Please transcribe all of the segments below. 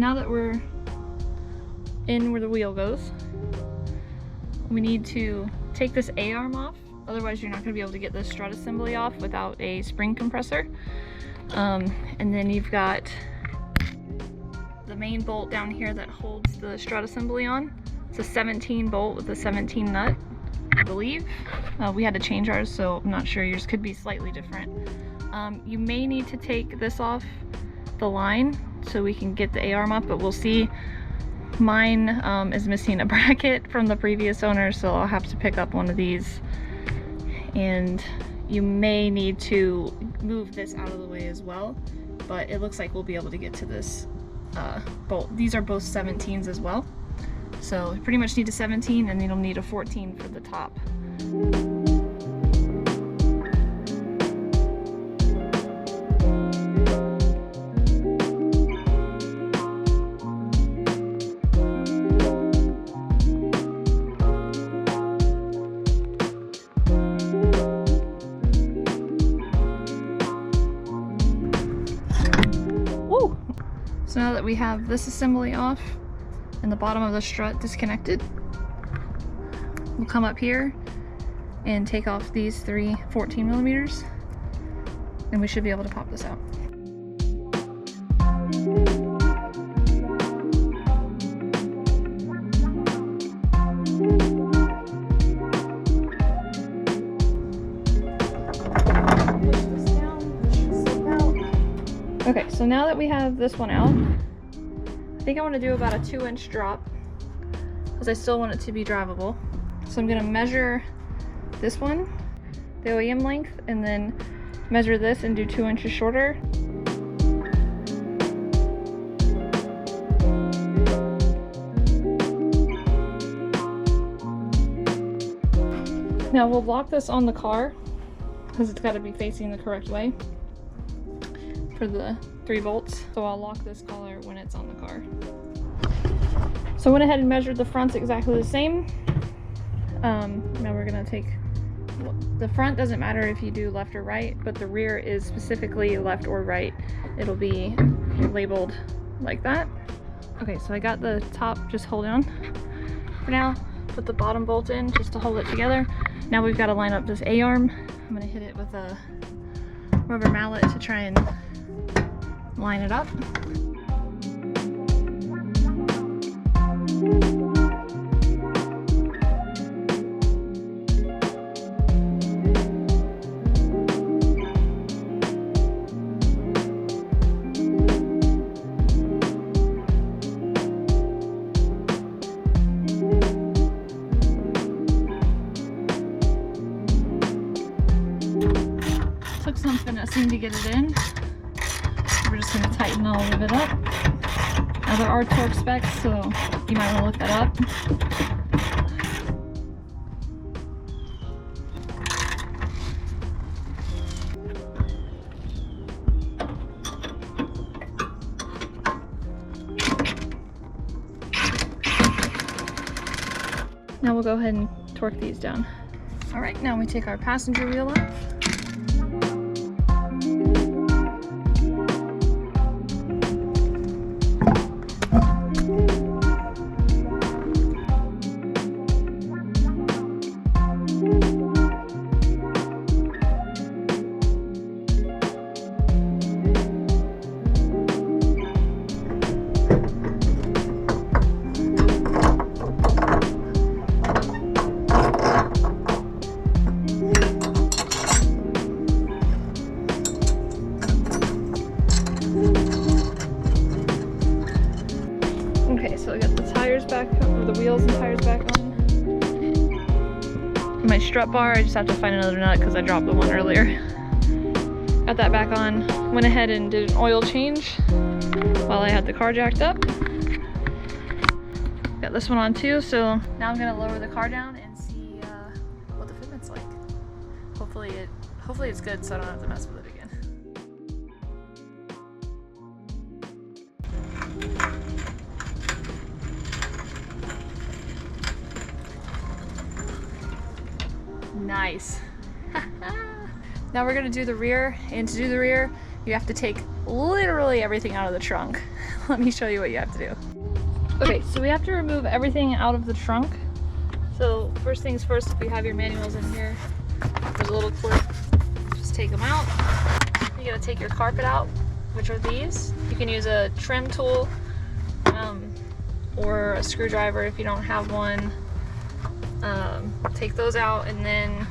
now that we're in where the wheel goes, we need to take this A-arm off. Otherwise you're not going to be able to get this strut assembly off without a spring compressor. And then you've got the main bolt down here that holds the strut assembly on. It's a 17 bolt with a 17 nut, I believe. We had to change ours, so I'm not sure. Yours could be slightly different. You may need to take this off the line so we can get the A-arm up, but we'll see. Mine is missing a bracket from the previous owner, so I'll have to pick up one of these. And you may need to move this out of the way as well, but it looks like we'll be able to get to this bolt. These are both 17s as well. So you pretty much need a 17, and then you'll need a 14 for the top. Woo! So now that we have this assembly off and the bottom of the strut disconnected, we'll come up here and take off these three 14 millimeters, and we should be able to pop this out. Okay, so now that we have this one out, I think I want to do about a 2-inch drop because I still want it to be drivable. So I'm going to measure this one, the OEM length, and then measure this and do 2 inches shorter. Now we'll lock this on the car because it's got to be facing the correct way for the 3 bolts. So I'll lock this collar when it's on the car. So I went ahead and measured the fronts exactly the same. Now we're gonna take, the front doesn't matter if you do left or right, but the rear is specifically left or right. It'll be labeled like that. Okay, so I got the top, just hold on for now. Put the bottom bolt in just to hold it together. Now we've got to line up this A-arm. I'm gonna hit it with a rubber mallet to try and line it up. Took some finessing to get it in. We're just going to tighten all of it up. Now there are torque specs, so you might want to look that up. Now we'll go ahead and torque these down. All right, now we take our passenger wheel off. Okay, so I got the tires back, or the wheels and tires back on. My strut bar, I just have to find another nut because I dropped the one earlier. Got that back on. Went ahead and did an oil change while I had the car jacked up. Got this one on too, so now I'm gonna lower the car down and see what the fitment's like. Hopefully it's good, so I don't have to mess with it again. Nice. Now we're gonna do the rear, and to do the rear, you have to take literally everything out of the trunk. Let me show you what you have to do. Okay, so we have to remove everything out of the trunk. So first things first, if you have your manuals in here, there's a little clip. Just take them out. You gotta take your carpet out, which are these. You can use a trim tool or a screwdriver if you don't have one. Take those out, and then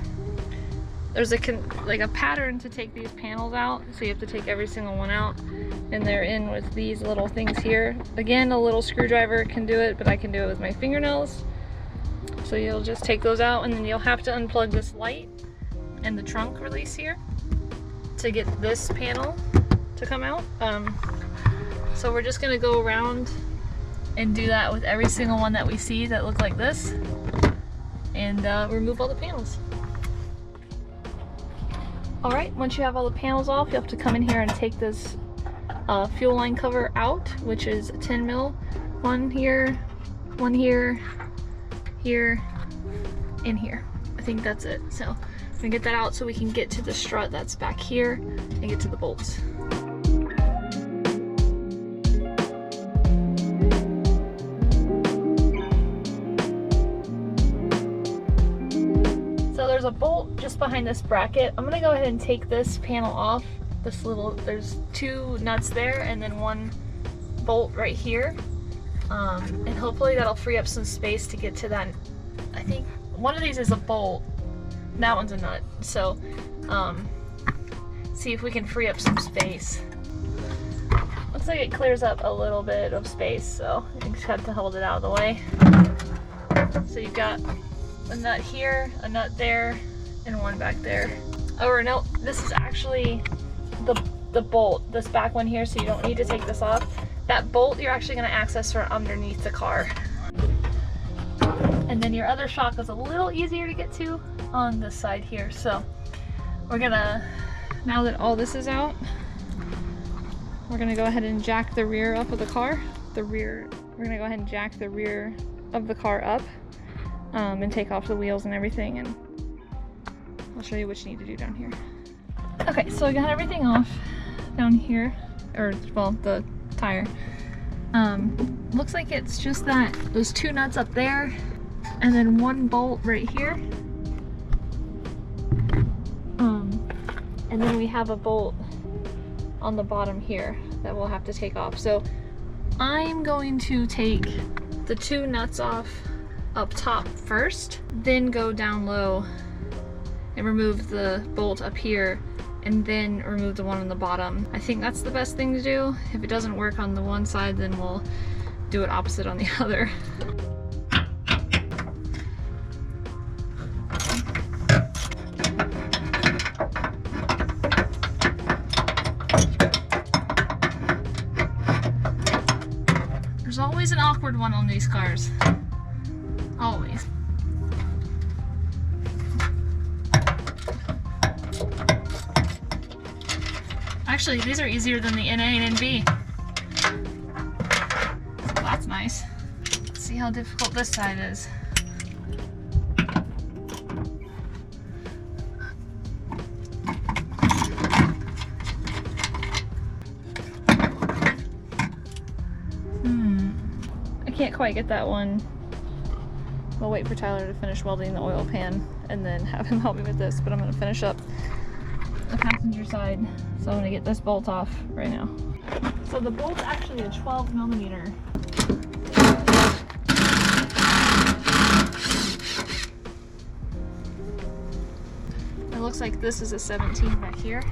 there's like a pattern to take these panels out, so you have to take every single one out, and they're in with these little things here. Again, a little screwdriver can do it, but I can do it with my fingernails. So you'll just take those out, and then you'll have to unplug this light and the trunk release here to get this panel to come out. So we're just gonna go around and do that with every single one that we see that look like this, and remove all the panels. All right, once you have all the panels off, you have to come in here and take this fuel line cover out, which is a 10 mil. One here, here, and here. I think that's it. So I'm gonna get that out so we can get to the strut that's back here and get to the bolts. So there's a bolt just behind this bracket. I'm gonna go ahead and take this panel off. There's two nuts there and then one bolt right here. And hopefully that'll free up some space to get to that. I think one of these is a bolt, that one's a nut. So see if we can free up some space. Looks like it clears up a little bit of space, so you just have to hold it out of the way. So you've got a nut here, a nut there, and one back there. Oh, no, this is actually the bolt, this back one here, so you don't need to take this off. That bolt you're actually going to access from underneath the car. And then your other shock is a little easier to get to on this side here. So we're gonna, now that all this is out, we're gonna go ahead and jack the rear up of the car. We're gonna go ahead and jack the rear of the car up and take off the wheels and everything, and I'll show you what you need to do down here. Okay, so I got everything off down here, or well, the tire. Looks like it's just those two nuts up there and then one bolt right here. And then we have a bolt on the bottom here that we'll have to take off. So I'm going to take the two nuts off up top first, then go down low and remove the bolt up here, and then remove the one on the bottom. I think that's the best thing to do. If it doesn't work on the one side, then we'll do it opposite on the other. There's always an awkward one on these cars. Always. Actually, these are easier than the NA and NB. So that's nice. Let's see how difficult this side is. I can't quite get that one. We'll wait for Tyler to finish welding the oil pan and then have him help me with this, but I'm going to finish up the passenger side. So I'm going to get this bolt off right now. So the bolt's actually a 12 millimeter. It looks like this is a 17 back here.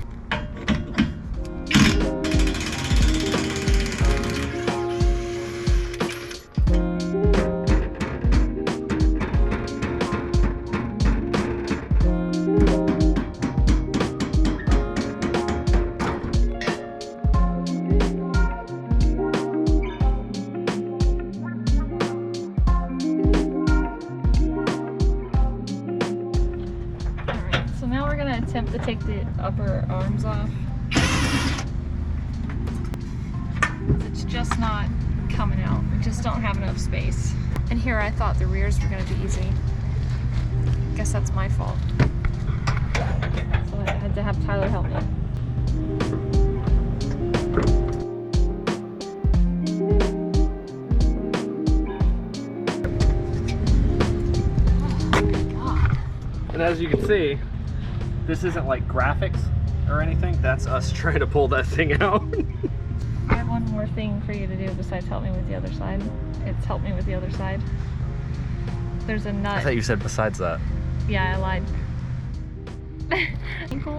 Attempt to take the upper arms off. It's just not coming out. We just don't have enough space. And here I thought the rears were going to be easy. I guess that's my fault. So I had to have have Tyler help me. And as you can see, this isn't like graphics or anything. That's us trying to pull that thing out. I have one more thing for you to do besides help me with the other side. It's help me with the other side. There's a nut. I thought you said besides that. Yeah, I lied. Cool.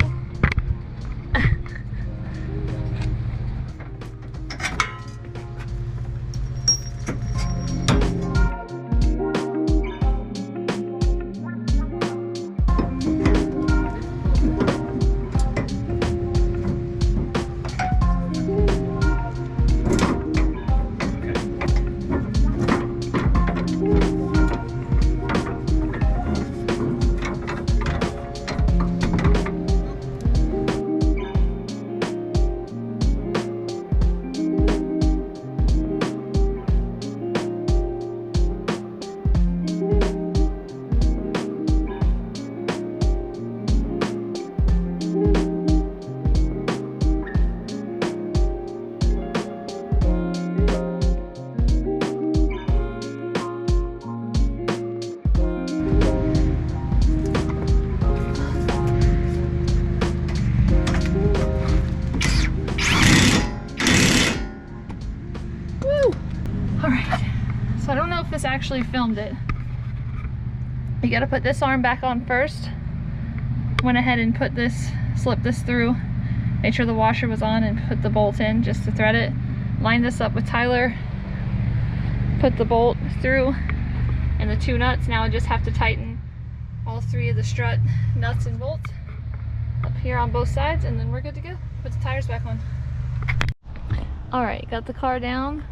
So I don't know if this actually filmed it. You gotta put this arm back on first. Went ahead and slipped this through, made sure the washer was on and put the bolt in just to thread it. Lined this up with Tyler, put the bolt through and the 2 nuts. Now I just have to tighten all 3 of the strut nuts and bolts up here on both sides, and then we're good to go. Put the tires back on. Alright, got the car down.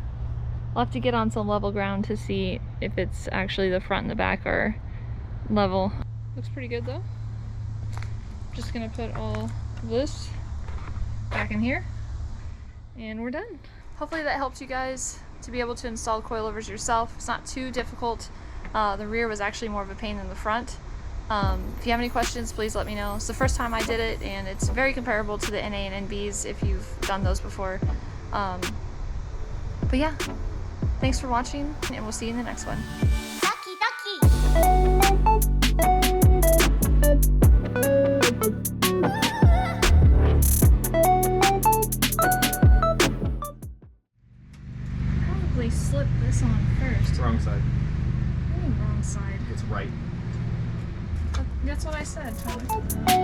I'll have to get on some level ground to see if it's actually the front and the back are level. Looks pretty good though. Just gonna put all this back in here and we're done. Hopefully that helped you guys to be able to install coilovers yourself. It's not too difficult. The rear was actually more of a pain than the front. If you have any questions, please let me know. It's the first time I did it and it's very comparable to the NA and NBs if you've done those before. But yeah. Thanks for watching, and we'll see you in the next one. Probably slip this on first. Wrong side. Ooh, wrong side. It's right. That's what I said, Tyler.